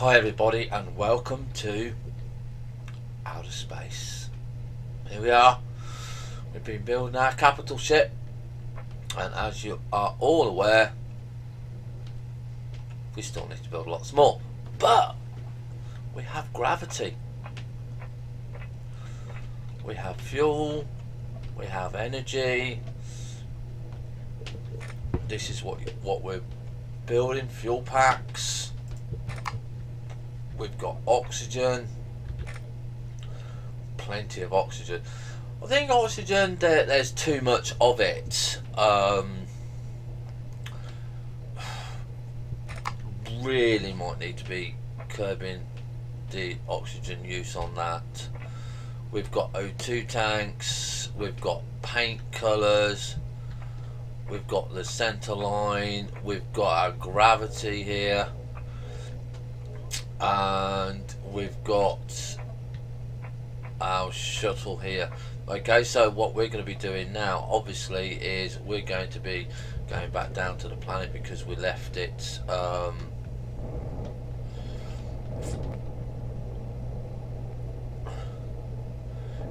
Hi everybody and welcome to Outer Space. Here we are. We've been building our capital ship, and as you are all aware, we still need to build lots more. But we have gravity. We have fuel. We have energy. This is what we're building, fuel packs. We've got oxygen, plenty of oxygen. I think oxygen, there's too much of it. Really might need to be curbing the oxygen use on that. We've got O2 tanks, we've got paint colours, we've got the centre line, we've got our gravity here. And we've got our shuttle here. Okay, so what we're going to be doing now obviously is we're going to be going back down to the planet because we left it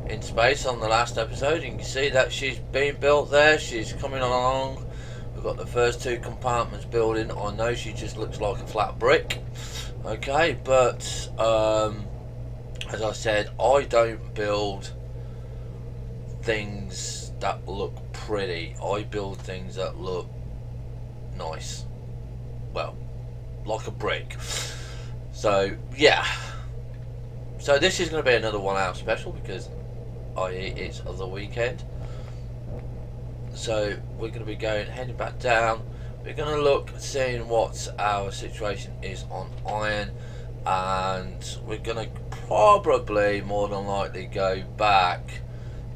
in space on the last episode. You can see that she's being built there, she's coming along. We've got the first two compartments building. I know she just looks like a flat brick. Okay, but as I said, I don't build things that look pretty. I build things that look nice. Well, like a brick. So yeah. So this is going to be another 1 hour special because it's the weekend. So we're going to be heading back down. We're going to look at seeing what our situation is on iron, and we're going to probably more than likely go back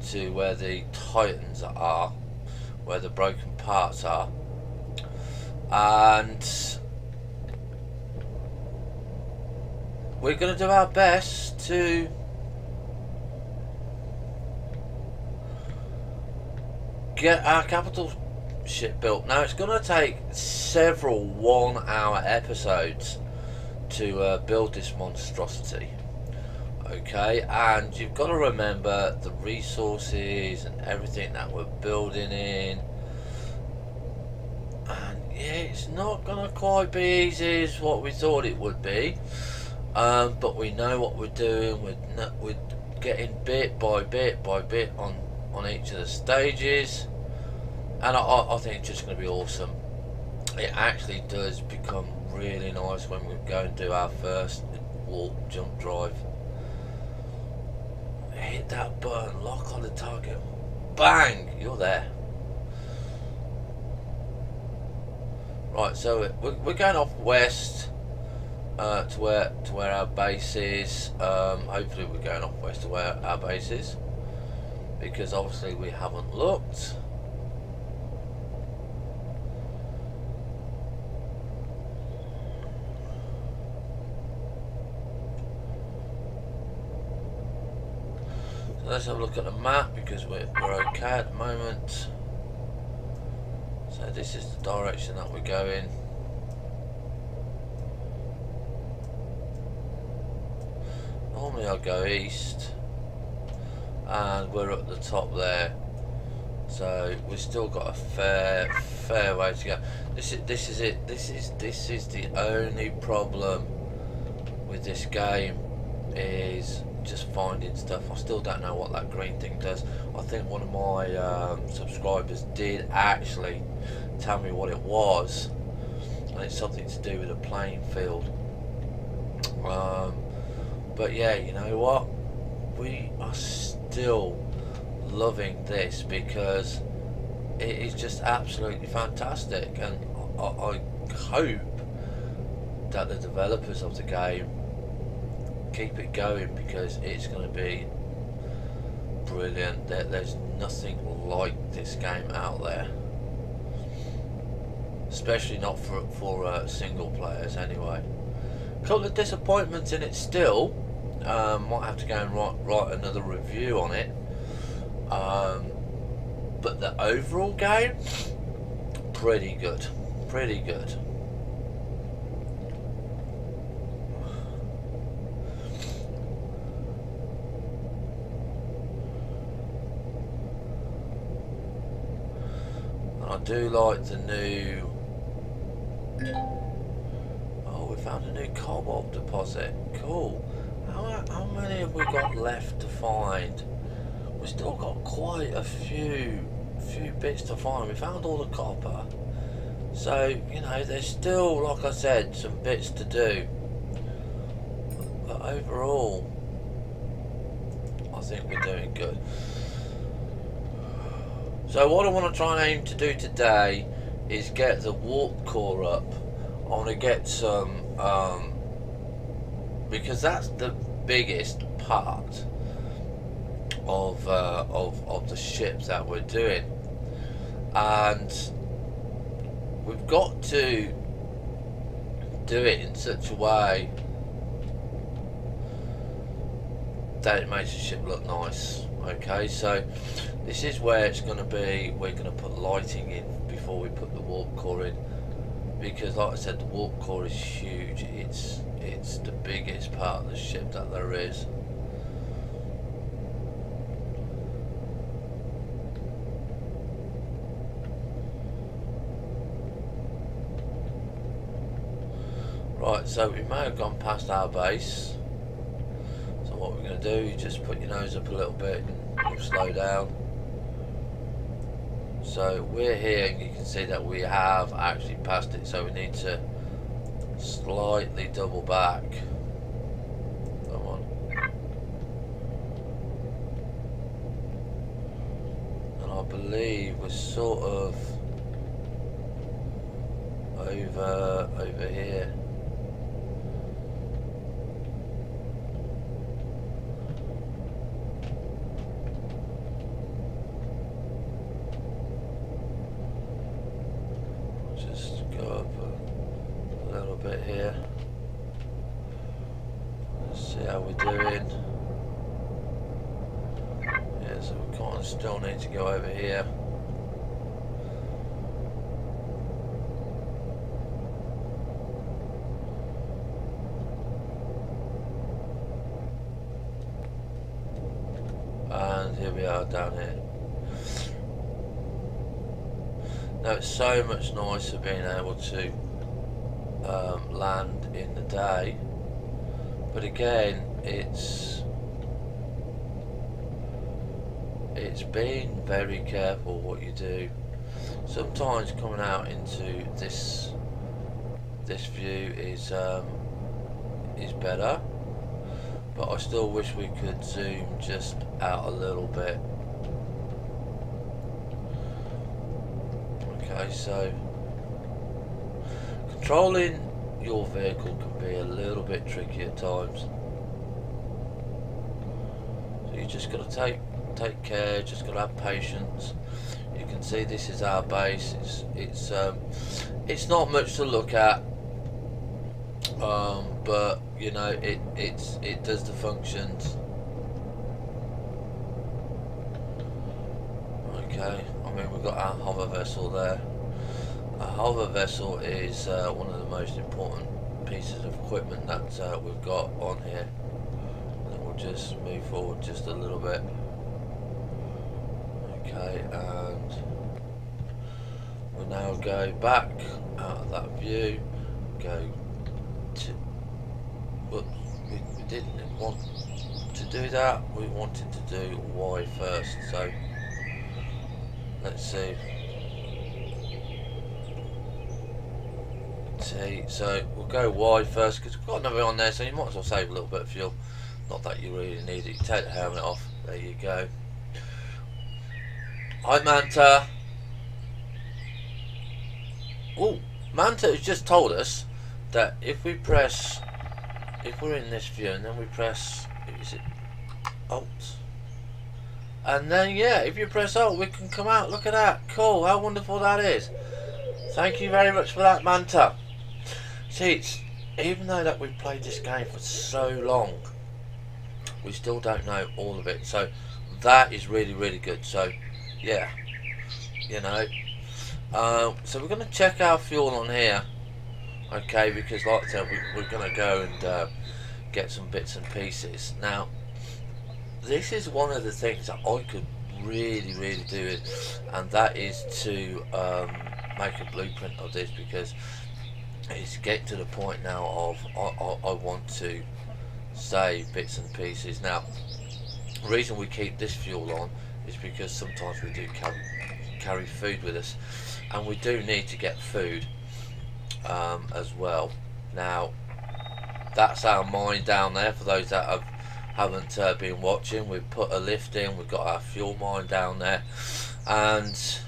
to where the Titans are, where the broken parts are, and we're going to do our best to get our capital ship built. Now it's going to take several 1 hour episodes to build this monstrosity. Okay, and you've got to remember the resources and everything that we're building in, and yeah, it's not going to quite be easy as what we thought it would be, but we know what we're doing. We're getting bit by bit by bit on each of the stages. And I think it's just going to be awesome. It actually does become really nice when we go and do our first warp jump drive. Hit that button, lock on the target, bang, you're there. Right, so we're going off west to where our base is. Hopefully we're going off west to where our base is, because obviously we haven't looked. Let's have a look at the map because we're okay at the moment. So this is the direction that we're going. Normally I go east, and we're at the top there. So we've still got a fair way to go. This is it. This is the only problem with this game, is just finding stuff. I still don't know what that green thing does. I think one of my subscribers did actually tell me what it was, and it's something to do with a playing field. But yeah, you know what, we are still loving this because it is just absolutely fantastic, and I hope that the developers of the game keep it going because it's going to be brilliant. There's nothing like this game out there, especially not for single players anyway. A couple of disappointments in it still. Might have to go and write another review on it, but the overall game, pretty good. I do like the new... Oh, we found a new cobalt deposit. Cool. How many have we got left to find? We've still got quite a few bits to find. We found all the copper. So, you know, there's still, like I said, some bits to do. But overall, I think we're doing good. So what I want to try and aim to do today is get the warp core up. I want to get some, because that's the biggest part of the ship that we're doing, and we've got to do it in such a way that it makes the ship look nice. Okay, so this is where it's going to be. We're going to put lighting in before we put the warp core in, because like I said, the warp core is huge. It's the biggest part of the ship that there is. Right, so we may have gone past our base. So what we're going to do, you just put your nose up a little bit and you'll slow down. So we're here and you can see that we have actually passed it, so we need to slightly double back. Come on. And I believe we're sort of over here. Just go up a little bit here. Let's see how we're doing. Yeah, so we kind of still need to go over here. And here we are down here. Now it's so much nicer being able to land in the day, but again it's being very careful what you do. Sometimes coming out into this view is better, but I still wish we could zoom just out a little bit. Okay, so controlling your vehicle can be a little bit tricky at times. So you just got to take care, just got to have patience. You can see this is our base. It's not much to look at, but you know it does the functions. Okay, I mean we've got our hover vessel there. A hover vessel is one of the most important pieces of equipment that we've got on here. And we'll just move forward just a little bit. Okay, and we'll now go back out of that view. Go to, but we didn't want to do that. We wanted to do Y first. So let's see. So we'll go Y first because we've got another on there, so you might as well save a little bit of fuel. Not that you really need it. You take the helmet off. There you go. Hi Manta. Oh, Manta has just told us that if we're in this view and then we press, is it Alt? And then yeah, if you press Alt, we can come out. Look at that. Cool. How wonderful that is. Thank you very much for that, Manta. See, even though that we've played this game for so long, we still don't know all of it. So that is really, really good. So yeah, you know. So we're going to check our fuel on here, okay? Because like I said, we're going to go and get some bits and pieces. Now, this is one of the things that I could really doing, and that is to make a blueprint of this, because it's getting to the point now of I want to save bits and pieces. Now, the reason we keep this fuel on is because sometimes we do carry food with us, and we do need to get food as well. Now, that's our mine down there. For those that haven't been watching, we've put a lift in, we've got our fuel mine down there, and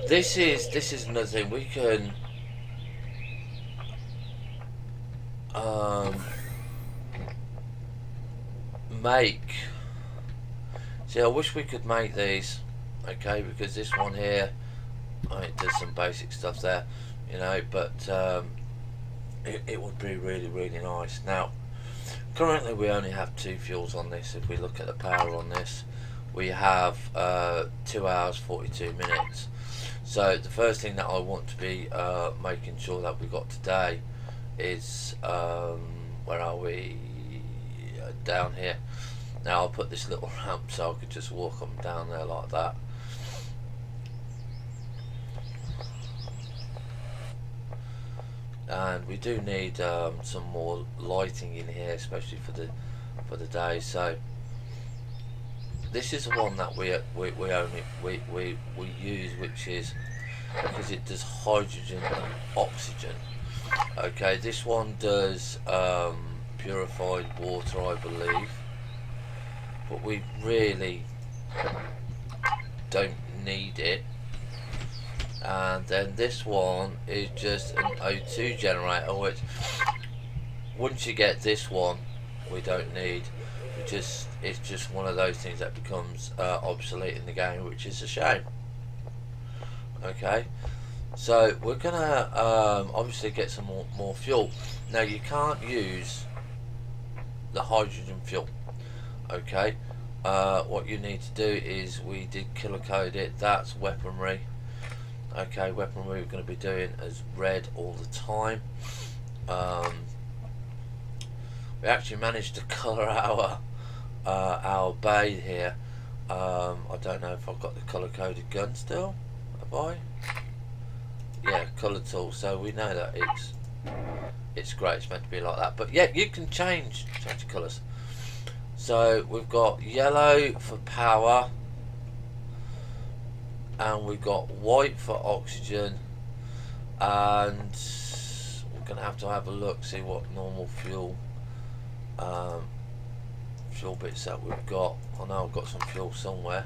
this is another thing we can make. See, I wish we could make these, okay, because this one here, it does some basic stuff there, you know, but it would be really nice. Now, currently we only have 2 fuels on this. If we look at the power on this, we have 2 hours 42 minutes. So the first thing that I want to be making sure that we got today is where are we? Down here. Now I'll put this little ramp so I could just walk up and down there like that. And we do need some more lighting in here, especially for the day. So this is the one that we use, which is because it does hydrogen and oxygen. Okay, this one does purified water, I believe, but we really don't need it. And then this one is just an O2 generator, which once you get this one, we don't need. It's just one of those things that becomes obsolete in the game, which is a shame. Okay, so we're gonna obviously get some more fuel. Now, you can't use the hydrogen fuel. Okay, what you need to do is, we did color code it. That's weaponry. Okay, weaponry we're going to be doing as red all the time. We actually managed to colour our bay here. I don't know if I've got the colour coded gun still. Have I? Yeah, colour tool. So we know that it's great. It's meant to be like that. But yeah, you can change the colours. So we've got yellow for power, and we've got white for oxygen, and we're going to have a look, see what normal fuel bits that we've got. I know I've got some fuel somewhere.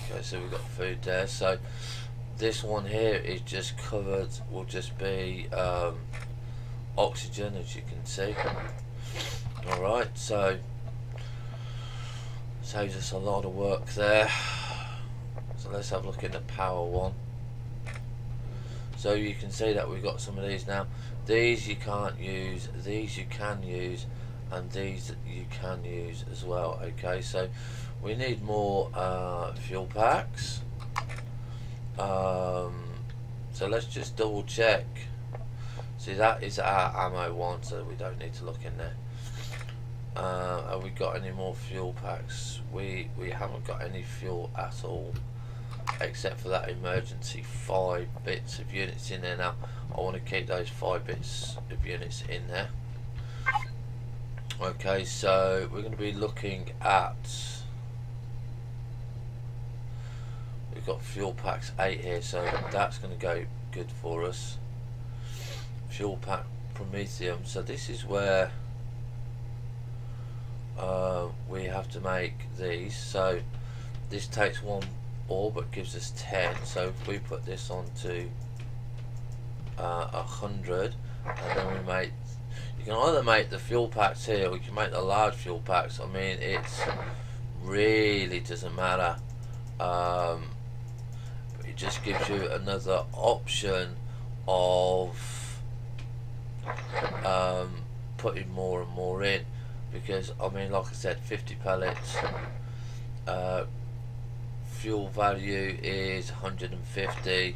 Okay, so we've got food there. So this one here is just covered, will just be oxygen, as you can see. Alright, so saves us a lot of work there. So let's have a look at the power one. So you can see that we've got some of these now. These you can't use, these you can use, and these you can use as well. Okay, so we need more fuel packs. So let's just double check. See, that is our ammo one, so we don't need to look in there. Have we got any more fuel packs? We haven't got any fuel at all, except for that emergency 5 bits of units in there. Now I want to keep those 5 bits of units in there. Okay, so we're going to be looking at, we've got fuel packs 8 here, so that's going to go good for us. Fuel pack Promethium, so this is where we have to make these. So this takes 1 ore but gives us 10. So if we put this on to 100, and then we make, you can either make the fuel packs here, or you can make the large fuel packs. I mean, it's really doesn't matter. It just gives you another option of putting more and more in, because I mean, like I said, 50 pellets, fuel value is 150,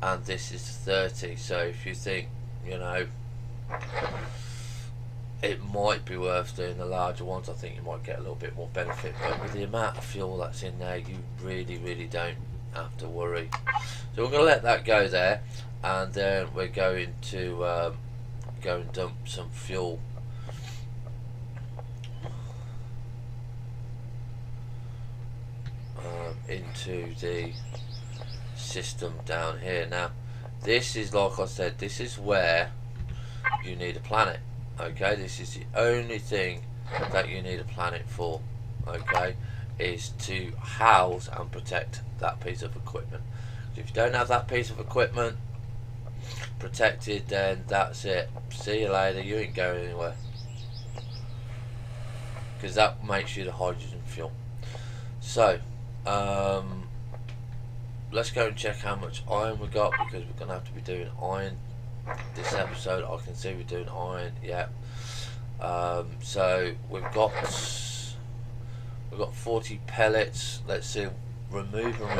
and this is 30. So if you think, you know, it might be worth doing the larger ones. I think you might get a little bit more benefit, but with the amount of fuel that's in there, you really don't have to worry. So we're going to let that go there, and then we're going to go and dump some fuel into the system down here. Now this is, like I said, this is where you need a planet. Okay, this is the only thing that you need a planet for, okay, is to house and protect that piece of equipment. So if you don't have that piece of equipment protected, then that's it. See you later, you ain't going anywhere, because that makes you the hydrogen fuel. So let's go and check how much iron we got, because we're gonna have to be doing iron this episode. I can see we're doing iron, yeah. So we've got 40 pellets. Let's see, remove and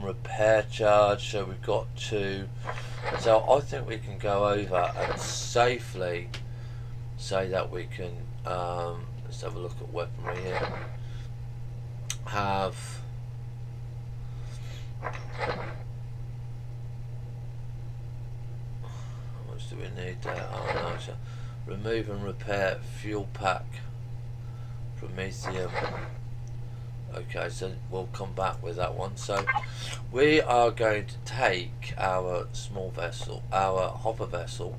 repair charge. So we've got 2. So I think we can go over and safely say that we can, let's have a look at weaponry here, have do we need that? Oh no, so remove and repair fuel pack, Prometheum. Okay, so we'll come back with that one. So we are going to take our small vessel, our hopper vessel,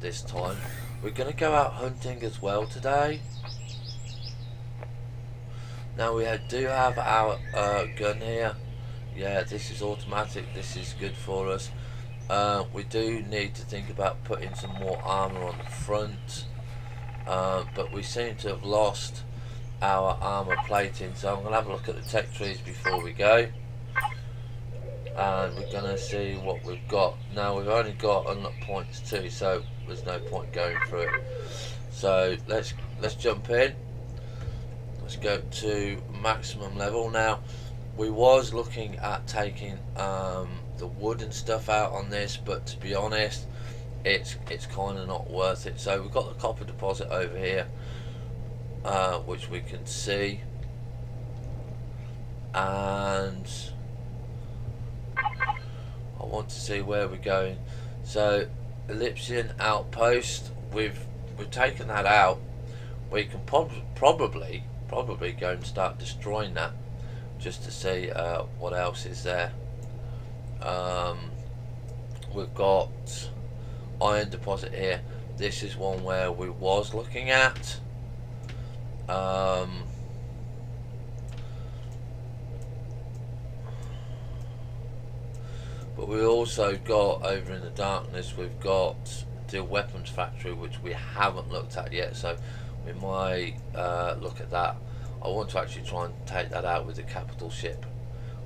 this time. We're going to go out hunting as well today. Now we do have our gun here. Yeah, this is automatic. This is good for us. We do need to think about putting some more armour on the front, but we seem to have lost our armour plating, so I'm going to have a look at the tech trees before we go, and we're going to see what we've got. Now we've only got unlock points 2, so there's no point going through it. So let's jump in. Let's go to maximum level. Now we was looking at taking the wood and stuff out on this, but to be honest, it's kind of not worth it. So we've got the copper deposit over here, which we can see, and I want to see where we're going. So Ellipsian outpost, we've taken that out. We can probably go and start destroying that, just to see what else is there. We've got iron deposit here. This is one where we was looking at. But we also got, over in the darkness, we've got the weapons factory, which we haven't looked at yet, so we might look at that. I want to actually try and take that out with the capital ship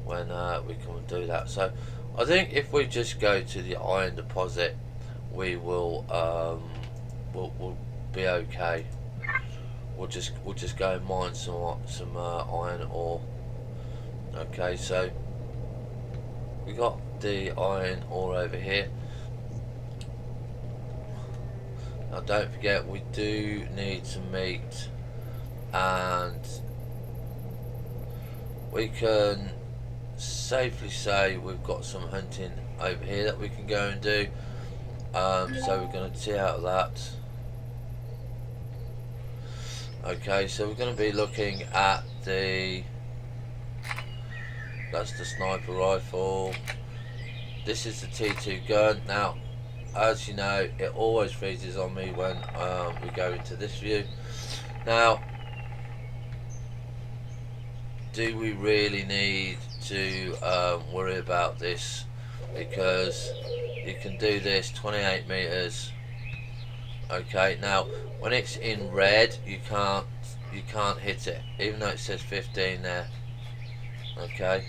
when we come and do that. So I think if we just go to the iron deposit, we will we'll be okay. We'll just go and mine some iron ore. Okay, so we got the iron ore over here. Now don't forget, we do need some meat, and we can safely say we've got some hunting over here that we can go and do. So we're going to see out of that. Okay, so we're going to be looking at that's the sniper rifle. This is the T2 gun. Now, as you know, it always freezes on me when we go into this view. Now, do we really need to worry about this? Because you can do this 28 meters. Okay, now when it's in red, you can't hit it, even though it says 15 there. Okay,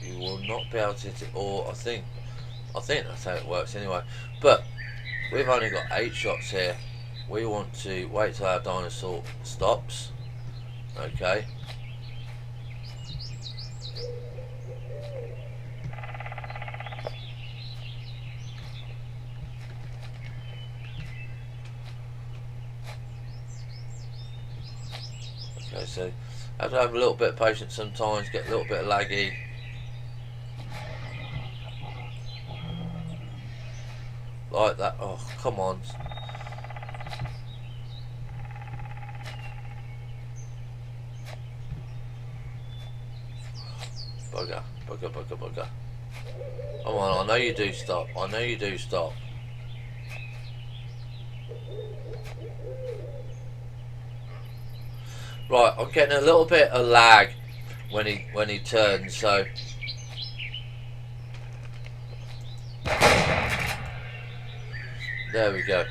you will not be able to hit it, or I think that's how it works anyway. But we've only got 8 shots here. We want to wait till our dinosaur stops. Okay. Okay, so have to have a little bit of patience sometimes, get a little bit laggy. Like that. Oh, come on. Bugger, bugger, bugger, bugger. Come on, I know you do stop. I know you do stop. Right, I'm getting a little bit of lag when he turns, so there we go.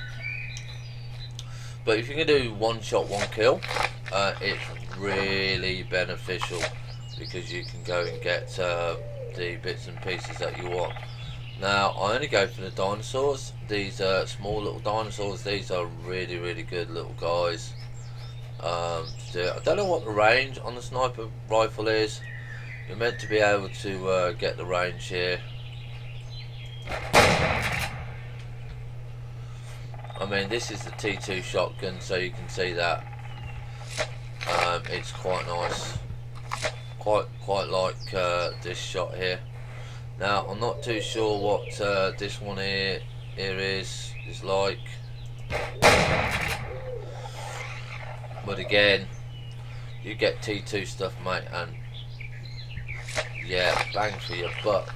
But if you can do one shot, one kill, it's really beneficial because you can go and get the bits and pieces that you want. Now, I only go for the dinosaurs. These small little dinosaurs, these are really, really good little guys. I don't know what the range on the sniper rifle is. You're meant to be able to get the range here. I mean, this is the T2 shotgun, so you can see that it's quite nice. Quite like this shot here. Now, I'm not too sure what this one here is like, but again, you get T2 stuff, mate, and yeah, bang for your buck.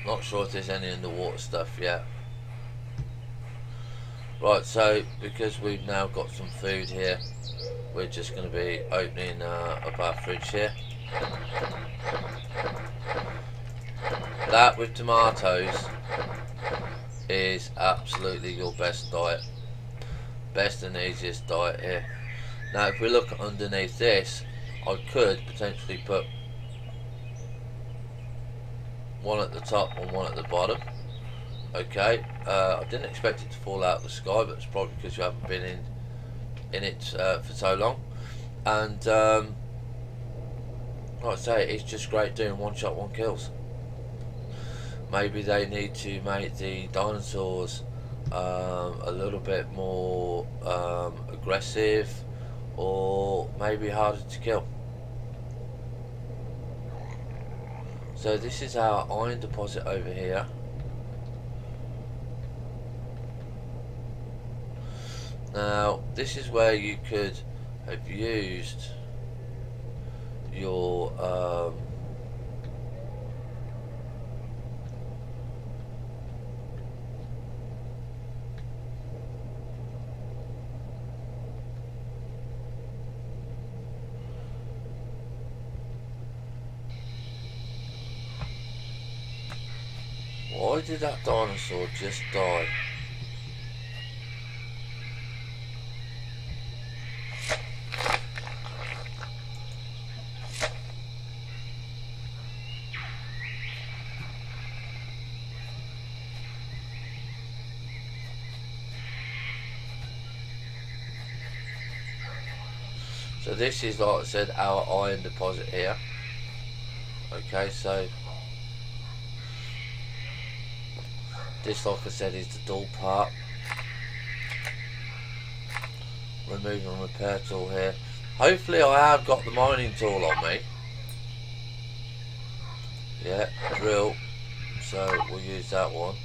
Not sure if there's any underwater stuff yet. Right, so because we've now got some food here, we're just going to be opening up our fridge here. That with tomatoes is absolutely your best diet. Best and easiest diet here. Now if we look underneath this, I could potentially put one at the top and one at the bottom. Okay, I didn't expect it to fall out of the sky, but it's probably because you haven't been in it for so long. And like I say, it's just great doing one shot, one kills. Maybe they need to make the dinosaurs a little bit more aggressive, or maybe harder to kill. So this is our iron deposit over here. Now this is where you could have used your why did that dinosaur just die? So this is, like I said, our iron deposit here. Okay, so this, like I said, is the dull part. Remove and repair tool here. Hopefully I have got the mining tool on me. Yeah, drill. So we'll use that one.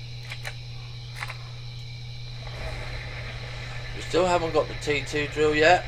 We still haven't got the T2 drill yet.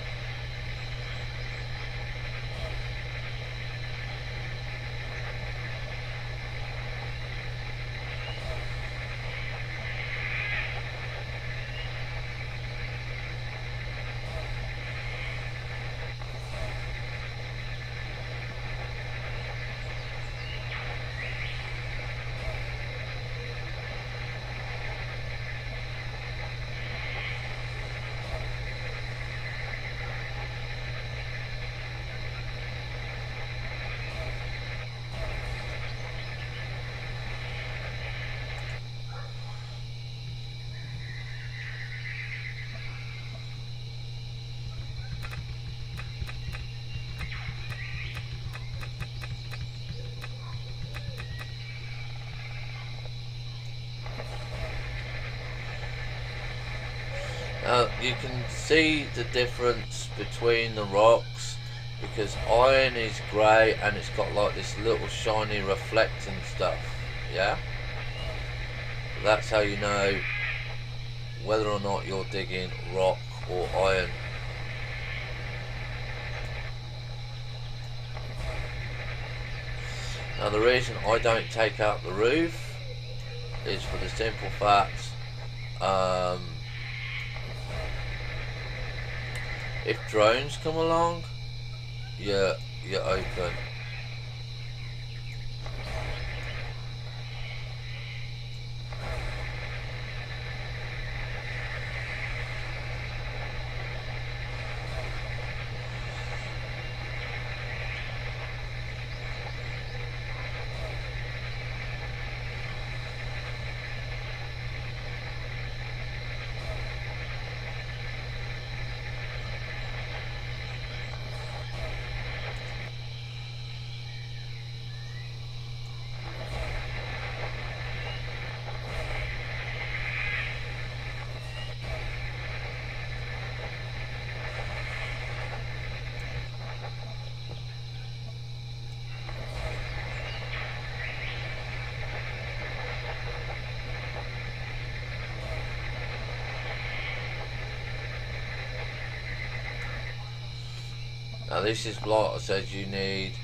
You can see the difference between the rocks because iron is grey and it's got like this little shiny reflecting stuff. Yeah, that's how you know whether or not you're digging rock or iron. Now the reason I don't take out the roof is for the simple fact, if drones come along, you're open. Now this is like I said, you need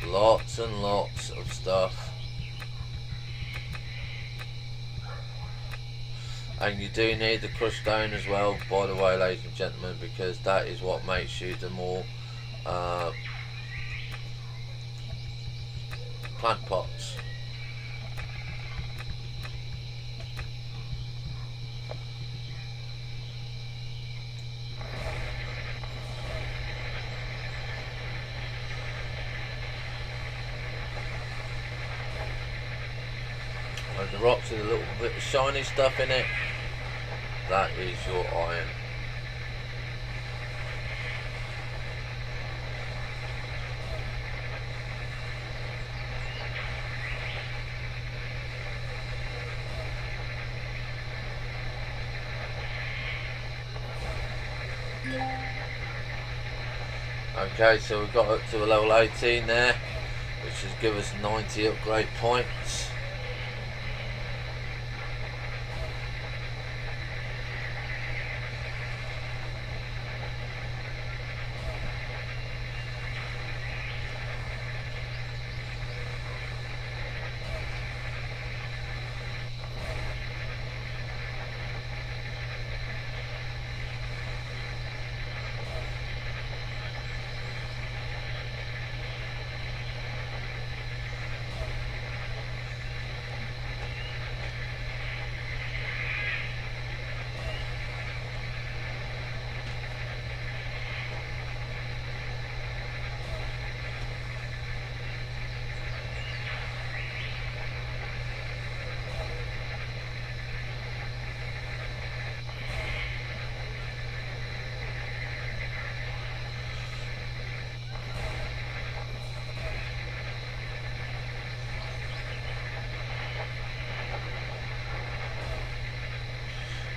lots and lots of stuff, and you do need the crushed stone as well, by the way, ladies and gentlemen, because that is what makes you the more plant pots. And the rocks with a little bit of shiny stuff in it, that is your iron. Okay, so we've got up to a level 18 there, which has given us 90 upgrade points.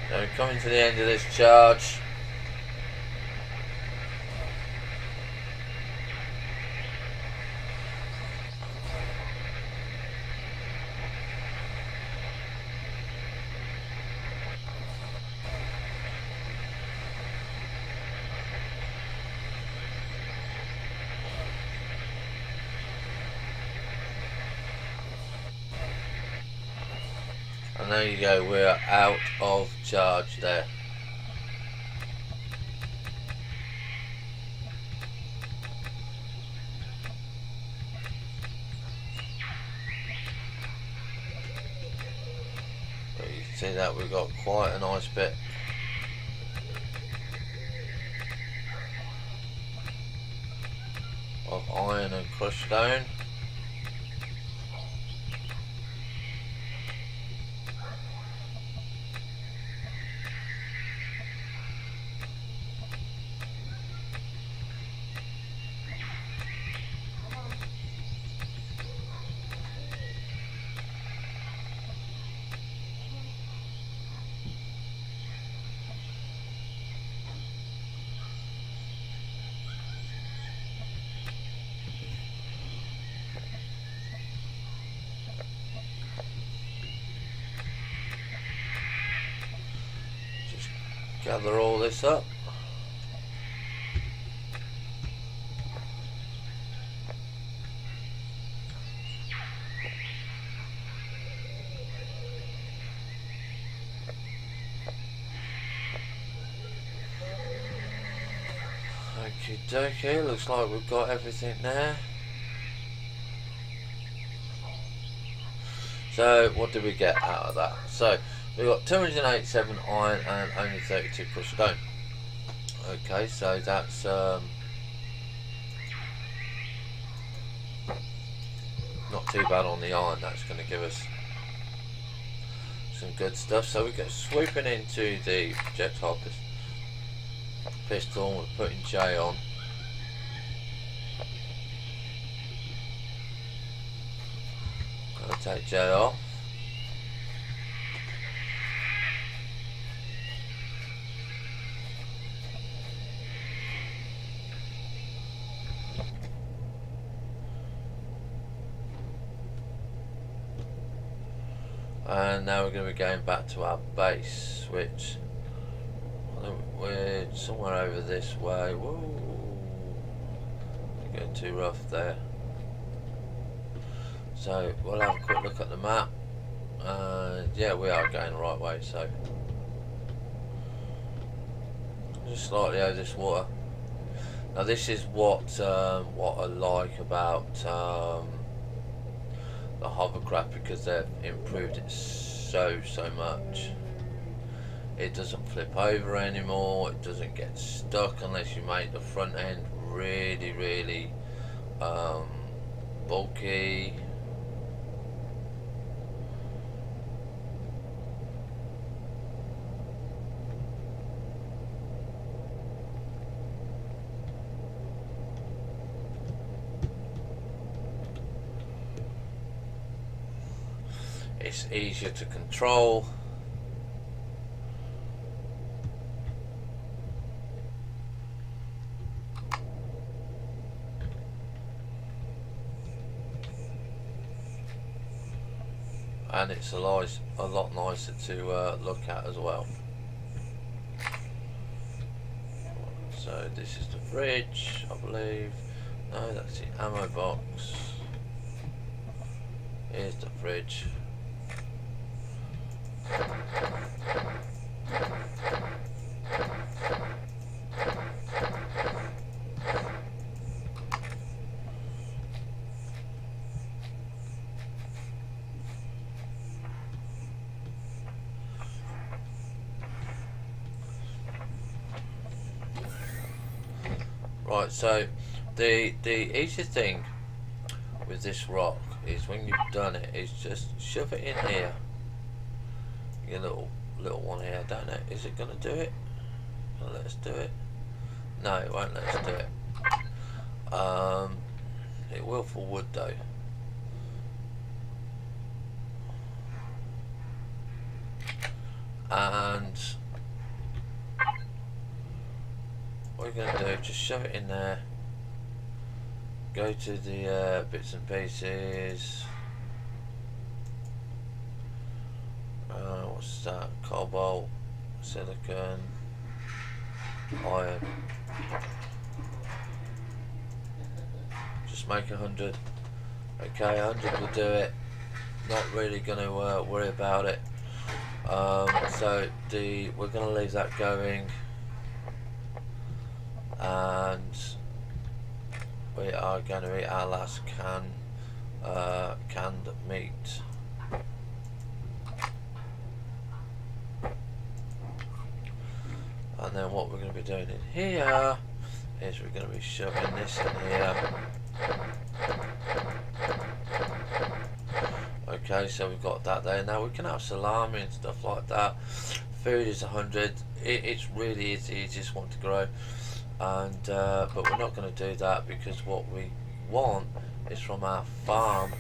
So coming to the end of this charge. And there you go, we're out of charge there. So you can see that we've got quite a nice bit of iron and crushed stone. gather all this up. Okie dokie, looks like we've got everything there. So what did we get out of that? So we got 287 iron and only 32 crushed stone. Okay, so that's not too bad on the iron. That's going to give us some good stuff. So we go swooping into the projectile pistol. We're putting J on. I'll take J off. And now we're going to be going back to our base, which we're somewhere over this way. Whoa, you're getting too rough there. So we'll have a quick look at the map. Yeah, we are going the right way. So just slightly over this water. Now this is what I like about the hovercraft, because they've improved it so much. It doesn't flip over anymore. It doesn't get stuck unless you make the front end really bulky. It's easier to control. And it's a lot nicer to look at as well. So this is the fridge, I believe. No, that's the ammo box. Here's the fridge. Right, so the easiest thing with this rock is when you've done it is just shove it in here. Your little one here, don't it? Is it gonna do it? Well, let us do it. No, it won't let us do it. It will for wood though. And what we're going to do, just shove it in there, go to the bits and pieces. What's that? Cobalt, silicon, iron. Just make 100. Okay, 100 will do it. Not really going to worry about it. So we're going to leave that going, and we are going to eat our last canned meat. And then what we're going to be doing in here is we're going to be shoving this in here. Okay, so we've got that there. Now we can have salami and stuff like that. Food is 100. It's really is the easiest one to grow, and but we're not going to do that because what we want is from our farm,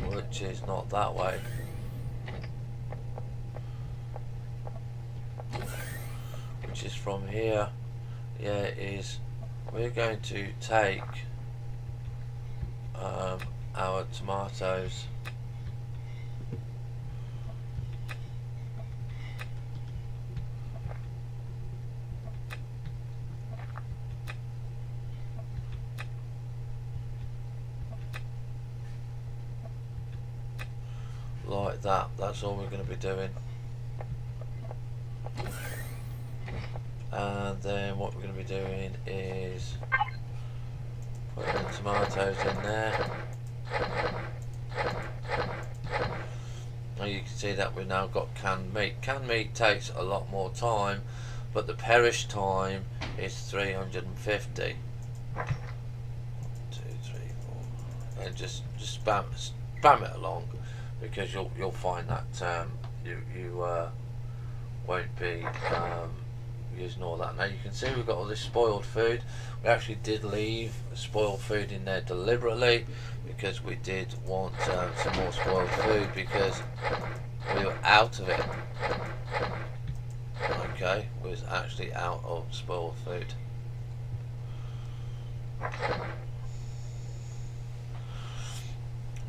which is not that way. Which is from here. Yeah, it is. We're going to take our tomatoes. like that. That's all we're going to be doing. And then what we're going to be doing is putting the tomatoes in there. Now you can see that we've now got canned meat. Canned meat takes a lot more time, but the perish time is 350. 1, 2, 3, 4, and just spam it along, because you'll find that you won't be using all that. Now you can see we've got all this spoiled food. We actually did leave spoiled food in there deliberately, because we did want some more spoiled food, because we were out of it. Okay, we was actually out of spoiled food.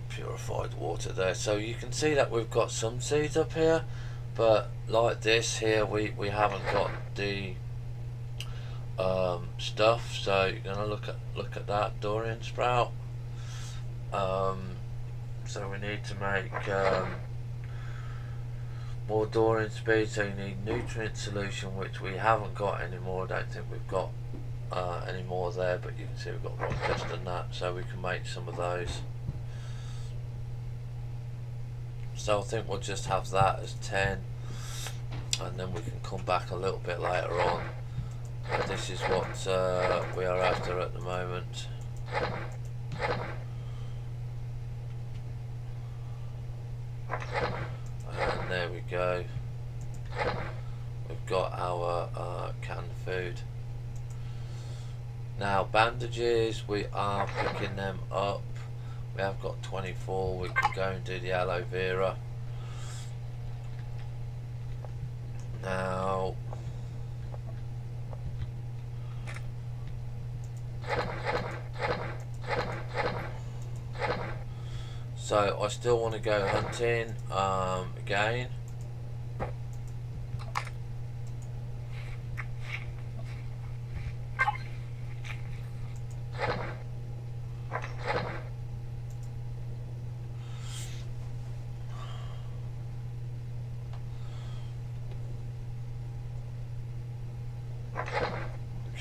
Purified water there. So you can see that we've got some seeds up here, but like this here, we haven't got the stuff. So you're gonna look at that durian sprout. So we need to make more durian seeds. So you need nutrient solution, which we haven't got anymore. I don't think we've got any more there, but you can see we've got one just on that, so we can make some of those. So I think we'll just have that as 10, and then we can come back a little bit later on. But this is what we are after at the moment. And there we go. We've got our canned food. Now bandages, we are picking them up. We have got 24. We can go and do the aloe vera. Now so I still want to go hunting again.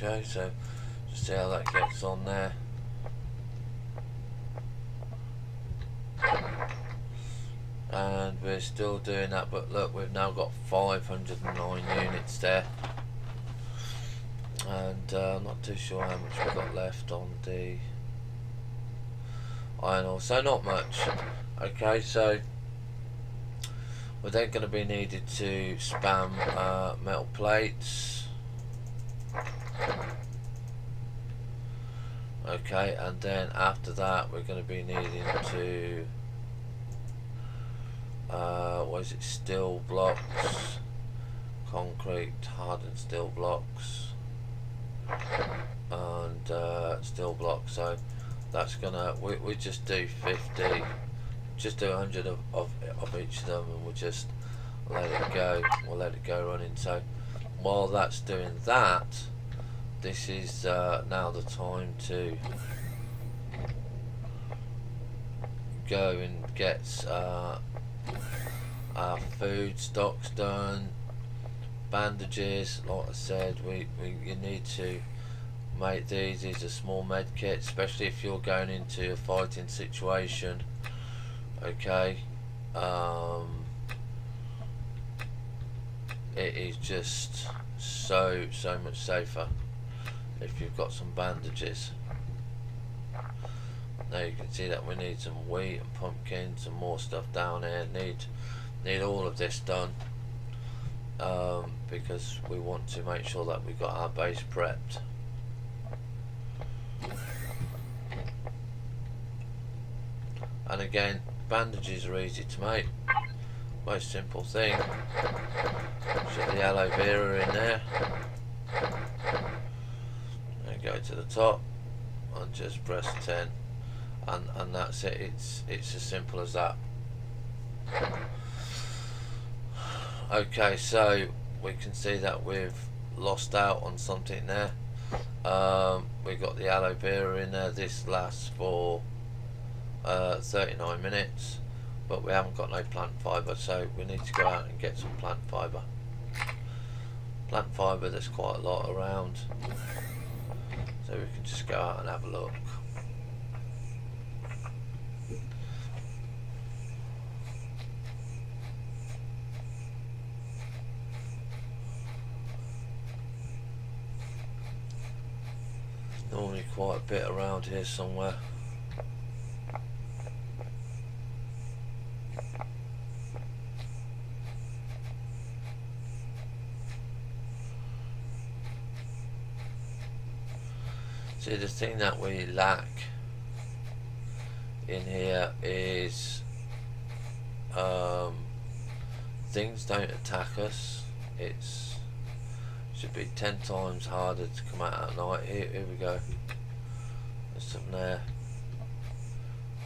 Okay, so just see how that gets on there. And we're still doing that, but look, we've now got 509 units there. And I'm not too sure how much we've got left on the iron ore, so not much. Okay, so we're then going to be needed to spam metal plates. Okay, and then after that we're going to be needing to what is it, steel blocks, concrete, hardened steel blocks, and steel blocks. So that's gonna, we just do 50, just do 100 of each of them, and we'll just let it go. We'll let it go running. So while that's doing that, this is now the time to go and get our food stocks done. Bandages, like I said, you need to make these. These are small med kits, especially if you're going into a fighting situation. Okay, it is just so much safer if you've got some bandages. Now you can see that we need some wheat and pumpkins, some more stuff down here. Need all of this done, because we want to make sure that we've got our base prepped. And again, bandages are easy to make, most simple thing. Shove the aloe vera in there, and go to the top and just press 10, and that's it. It's as simple as that. Okay, so we can see that we've lost out on something there. We've got the aloe vera in there. This lasts for 39 minutes. but we haven't got no plant fibre, so we need to go out and get some plant fibre. Plant fibre, there's quite a lot around, so we can just go out and have a look. There's normally quite a bit around here somewhere. See, the thing that we lack in here is things don't attack us. It's should be 10 times harder to come out at night. Here we go. There's some there.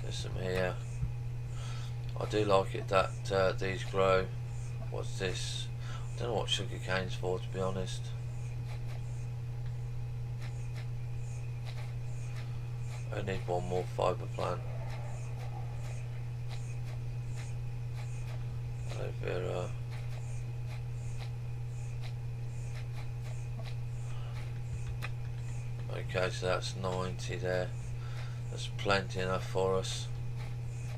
There's some here. I do like it that these grow. What's this? I don't know what sugar cane's for, to be honest. I need one more fibre plant. Aloe vera. Okay, so that's 90 there. That's plenty enough for us.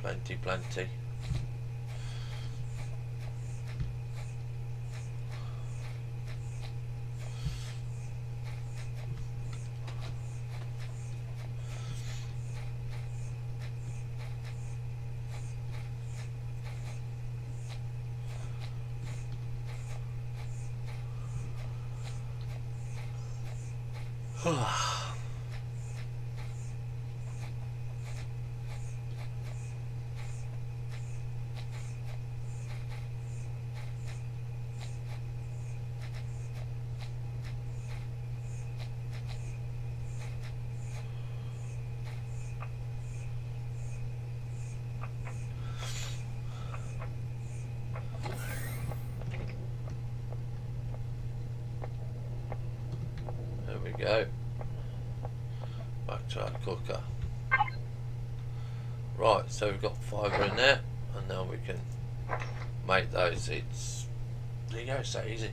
Plenty. There we go. Back to our cooker. Right, so we've got fibre in there, and now we can make those. There you go, so easy.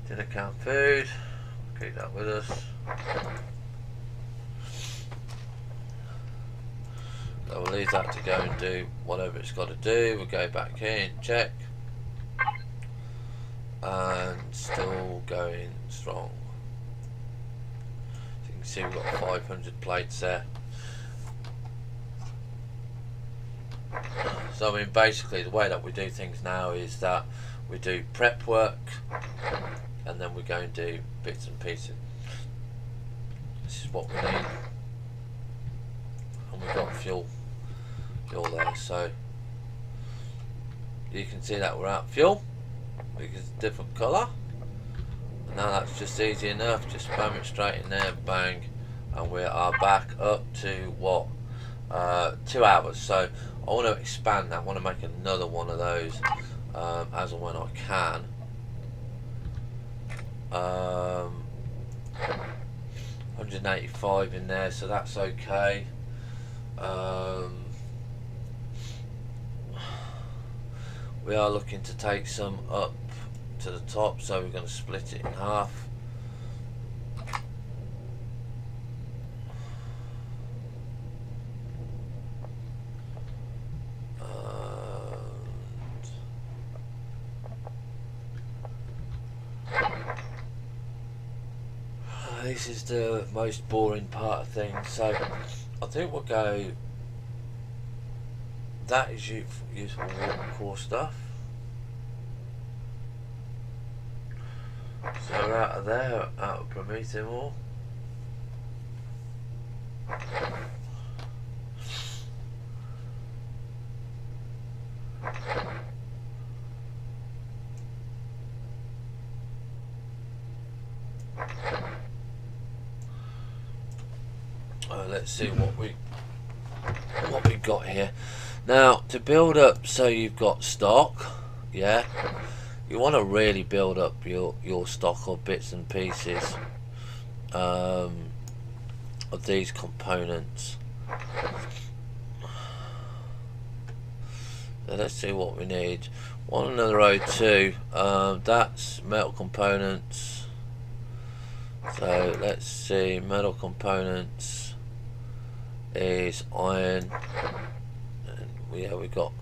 Dinner canned food, keep that with us. So we'll leave that to go and do whatever it's got to do. We'll go back in, check, and still going strong. So you can see we've got 500 plates there. So I mean, basically the way that we do things now is that we do prep work and then we go and do bits and pieces. This is what we need, and we've got fuel there, so you can see that we're out of fuel because it's a different colour. And now that's just easy enough, just spam it straight in there, bang, and we are back up to what, 2 hours. So I want to expand that. I want to make another one of those as and when I can. 185 in there, so that's okay. We are looking to take some up to the top, so we're going to split it in half. This is the most boring part of things, so I think we'll go. That is useful water core stuff. So we're out of there, out of Promethean ore. Let's see what we got here. Now, to build up, so you've got stock, yeah. You want to really build up your stock of bits and pieces of these components. let's see what we need. Want another O2. That's metal components. So let's see, metal components is iron, and yeah, we got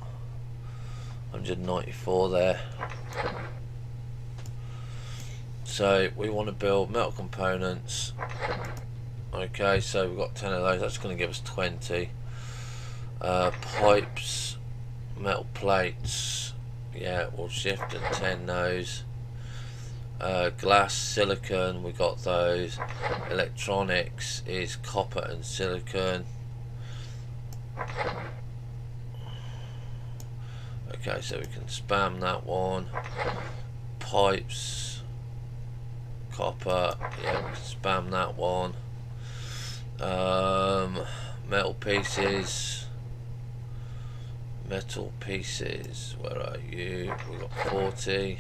194 there. So we want to build metal components. Okay, so we've got 10 of those. That's going to give us 20. Pipes, metal plates. Yeah, we'll shift and 10 those. Glass, silicon, we got those. Electronics is copper and silicon. Okay, so we can spam that one. Pipes, copper, yeah, we can spam that one. Metal pieces, where are you? We got 40.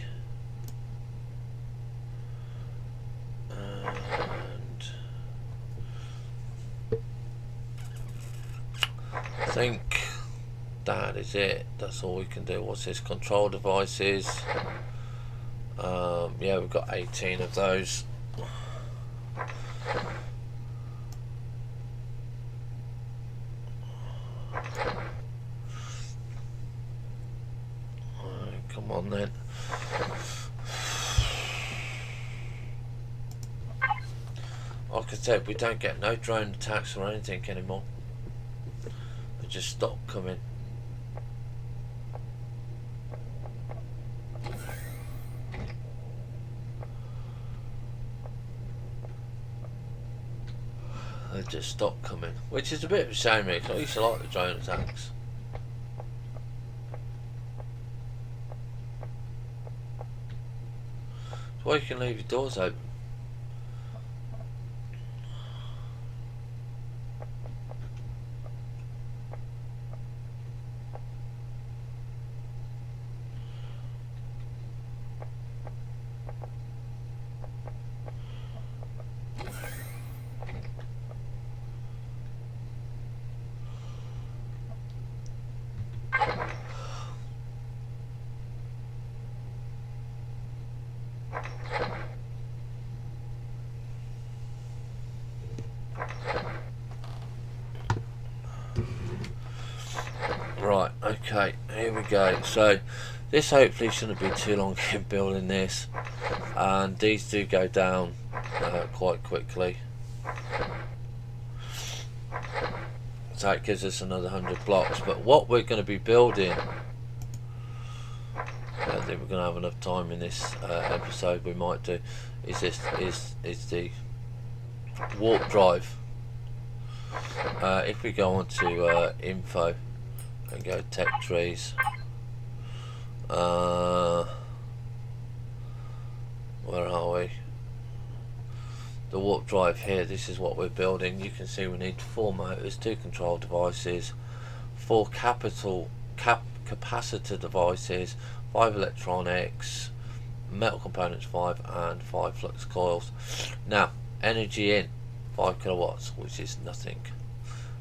And I think that is it. That's all we can do. What's this? Control devices. Yeah, we've got 18 of those. Come on then. Like I said, we don't get no drone attacks or anything anymore. They just stop coming. They just stop coming, which is a bit of a shame, because I used to like the drone attacks. That's why you can leave your doors open. Right, okay, here we go. So this hopefully shouldn't be too long in building this, and these do go down quite quickly. So it gives us another 100 blocks. But what we're going to be building, I don't think we're going to have enough time in this episode. We might do is the warp drive. If we go on to info and go tech trees, where are we? The warp drive here. This is what we're building. You can see we need 4 motors, 2 control devices, 4 capacitor devices, 5 electronics, metal components 5, and 5 flux coils. Now energy in 5 kilowatts, which is nothing.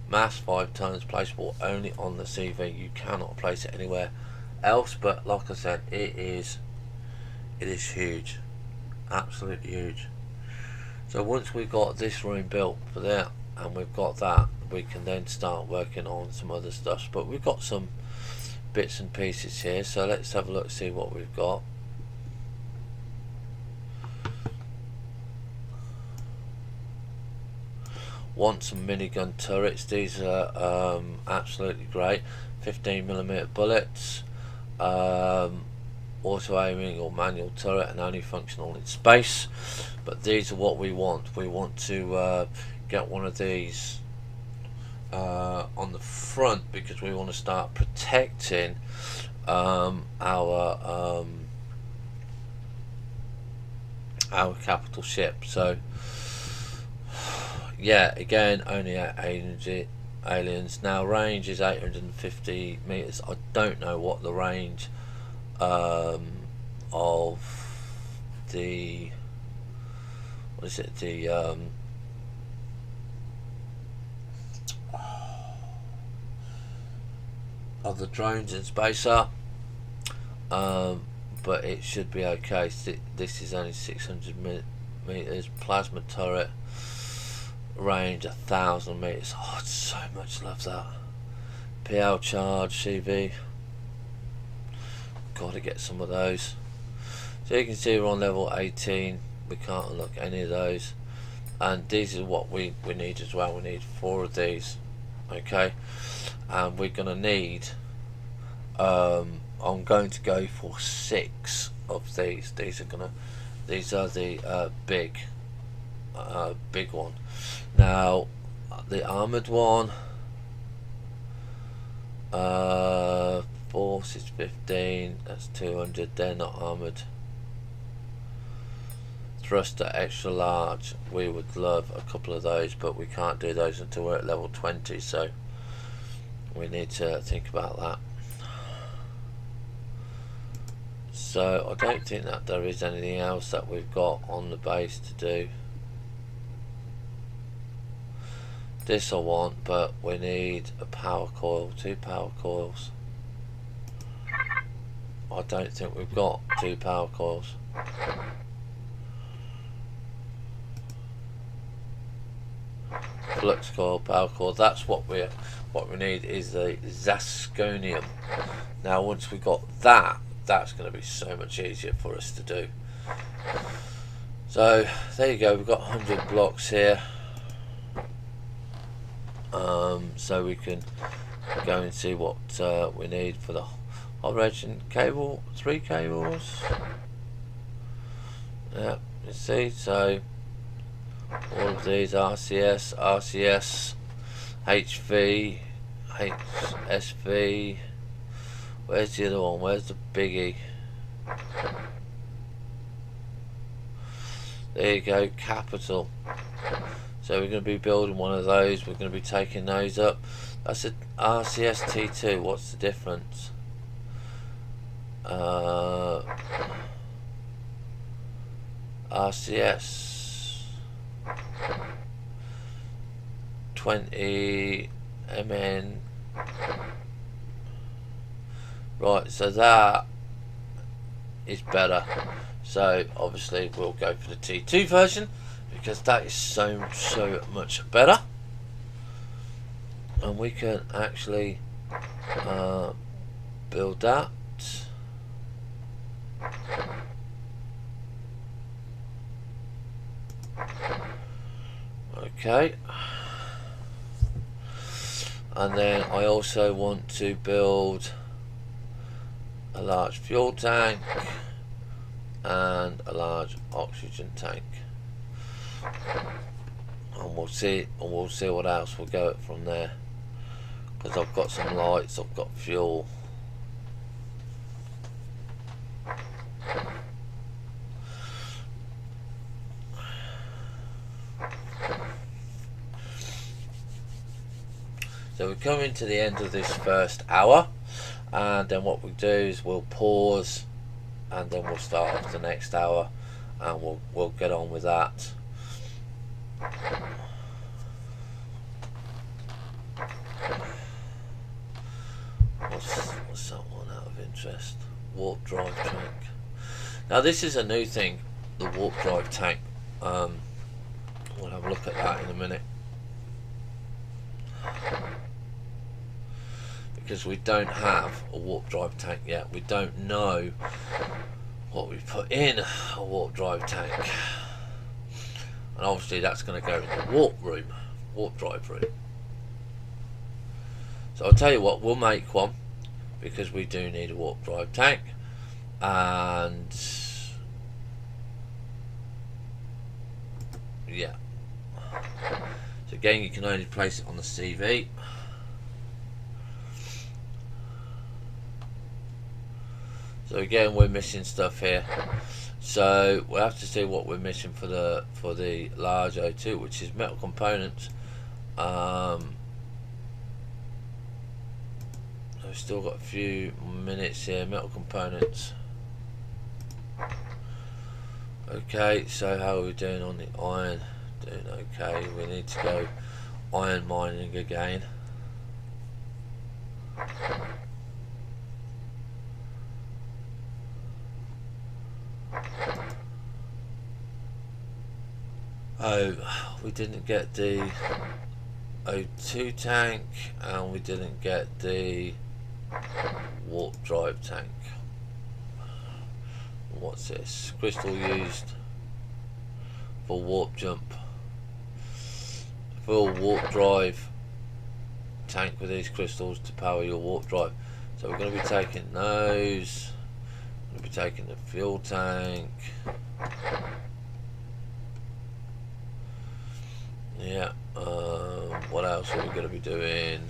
Mass 5 tons, placeable only on the CV. You cannot place it anywhere else, but like I said, it is huge, absolutely huge. So once we've got this room built for that, and we've got that, we can then start working on some other stuff. But we've got some bits and pieces here, so let's have a look, see what we've got. Want some minigun turrets. These are absolutely great. 15mm bullets, auto aiming or manual turret, and only functional in space. But these are what we want. We want to get one of these on the front, because we want to start protecting our capital ship. So yeah, again, only aliens. Now range is 850 meters. I don't know what the range of the, what is it, the other drones in space are. But it should be okay. This is only 600 meters. Plasma turret range 1,000 meters. Oh, I'd so much love that. PL charge CV. Got to get some of those. So you can see we're on level 18. We can't unlock any of those. And these are what we need as well. We need 4 of these. Okay, and we're gonna need. I'm going to go for 6 of these. These are the big one. Now the armored one. Force is 15. That's 200. They're not armored. Thruster extra large. We would love a couple of those, but we can't do those until we're at level 20. So we need to think about that. So I don't think that there is anything else that we've got on the base to do. This I want, but we need a power coil, 2 power coils. I don't think we've got 2 power coils. Flux coil, power coil. That's what we need is the Zasconium. Now once we got that, that's going to be so much easier for us to do. So there you go. We've got 100 blocks here. So we can go and see what we need for the operation cable. 3 cables. Yeah, you see. So all of these RCS, HV, HSV. Where's the other one? Where's the biggie? There you go, capital. So we're going to be building one of those. We're going to be taking those up. That's a RCS T2. What's the difference? RCS 20 MN. Right, so that is better. So obviously we'll go for the T2 version because that is so much better, and we can actually build that. Okay, and then I also want to build a large fuel tank and a large oxygen tank, and we'll see what else we'll go from there, because I've got some lights, I've got fuel. So we're coming to the end of this first hour, and then what we'll do is we'll pause, and then we'll start off the next hour, and we'll get on with that. What's that one out of interest? Warp drive tank. Now this is a new thing, the warp drive tank. We'll have a look at that in a minute, because we don't have a warp drive tank yet. We don't know what we put in a warp drive tank, and obviously that's going to go in the warp drive room. So I'll tell you what, we'll make one, because we do need a warp drive tank. And yeah, so again, you can only place it on the CV. So again, we're missing stuff here, so we'll have to see what we're missing for the large O2, which is metal components. We've still got a few minutes here. Metal components. Okay, so how are we doing on the iron? Doing okay. We need to go iron mining again. Oh, we didn't get the O2 tank, and we didn't get the warp drive tank. What's this? Crystal used for warp jump. Full warp drive tank with these crystals to power your warp drive. So we're going to be taking those. We're going to be taking the fuel tank. Yeah. What else are we going to be doing?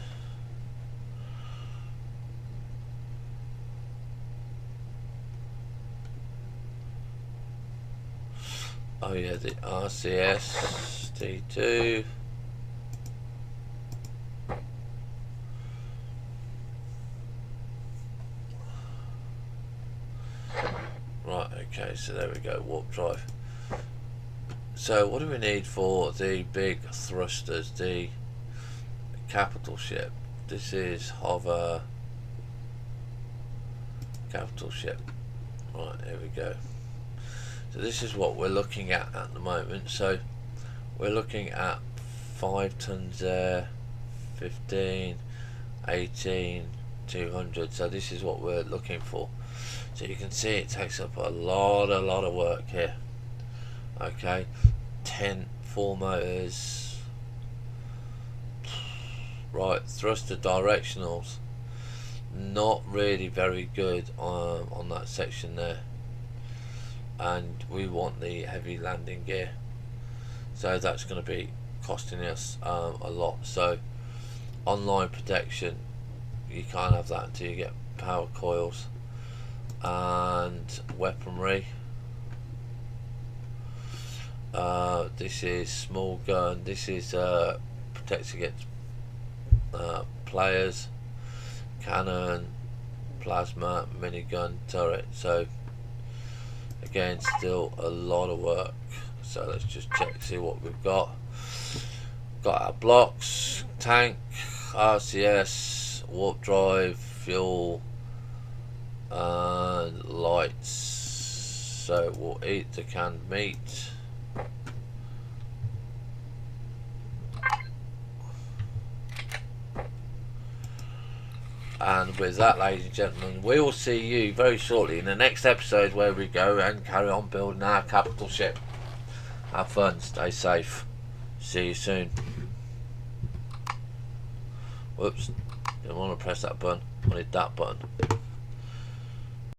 Oh yeah, the RCS T2. Right, okay, so there we go, warp drive. So what do we need for the big thrusters? The capital ship. This is hover capital ship. Right, here we go. So this is what we're looking at the moment. So we're looking at 5 tons there, 15, 18, 200. So this is what we're looking for. So you can see it takes up a lot of work here. Okay, 4 motors. Right, thruster directionals, not really very good on that section there, and we want the heavy landing gear, so that's going to be costing us a lot. So online protection, you can't have that until you get power coils and weaponry. This is small gun. This is protects against players, cannon, plasma, minigun, turret. So again, still a lot of work. So let's just check, see what we've got. Got our blocks, tank, RCS, warp drive, fuel, and lights. So we'll eat the canned meat. And with that, ladies and gentlemen, we will see you very shortly in the next episode, where we go and carry on building our capital ship. Have fun, stay safe. See you soon. Whoops, didn't want to press that button, wanted that button.